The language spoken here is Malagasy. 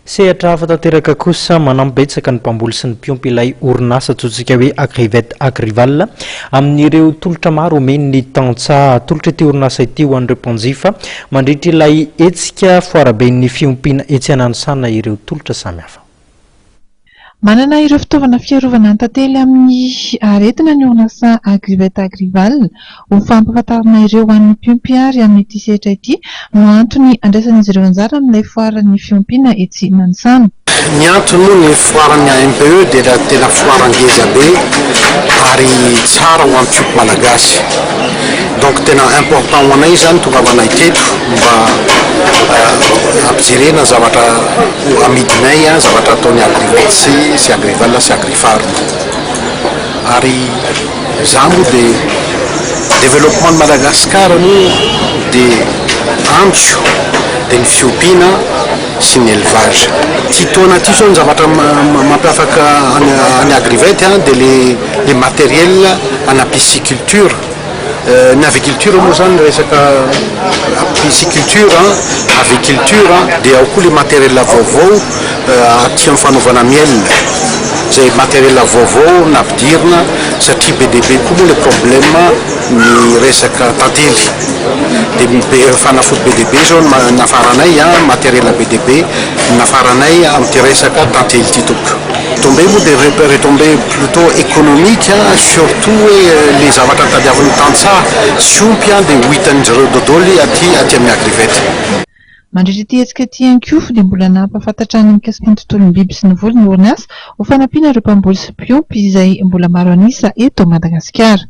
Sehatra hafa tanteraka kosa manambetsaka ny mpamboly sy ny mpiompy ilay orinasa atsotsika hoe Agrivette Agrival amin'ireo tolotra maro omeny ny tantsaha tolotra ity orinasa ity ho an'ireo mpanjifa mandritra ilay etsika foaraben'ny fiompiana etsy Ananisanina ireo tolotra samihafa. Manana ireo fitaovana fiarovana ny tantely amin'ny aretina ny orinasa Agrivette Agrival ho fampahafantarana ireo ho an'ny mpiompy ary amin'ity sehatra ity no antony andraisan'izy ireo anjara amin'ilay foaran'ny fiompiana etsy Nanisana. Ny antony moa ny foaran'ny AMPE dia tena foarangeza be ary tsara ho an'ny mpiompy malagasy. Donc tena important ho anay zany tongavanay teto mba ampijerena zavatra amidinay zavatra ataon'ny Agrivette sy Agrival sy Agrifar. Ary za moa dia développement de Madagascar moa dia antso dia ny fiompiana sy ny élevage. Ty taona ty zao ny zavatra mampiavaka any Agrivette dia les matériels ana pisciculture. Ny aviculture moa zany resaka pisciculture, aviculture dia ao koa le matériel vaovao aty amin'ny fanaovana miel. Zay matériel vaovao nampidirina satria be dia be koa moa le problème ny resaka tantely. Dia fanafody be dia be zao nafaranay matériel be dia be nafaranay amin'ity resaka tantely ty tompo. Tombé moa dia retombé plutôt économique, surtout les zavatra tadiavin'ny tantsaha sy ompy dia ho hitan'izareo dodôly aty amin'ny Agrivette. Mandritra ity hetsika ity ihany koa dia mbola nampahafantatra ny mikasika ny tontolon'ny biby sy ny voly ny orinasa ho fanampiana ireo mpamboly sy mpiompy izay mbola maro anisa eto Madagasikara.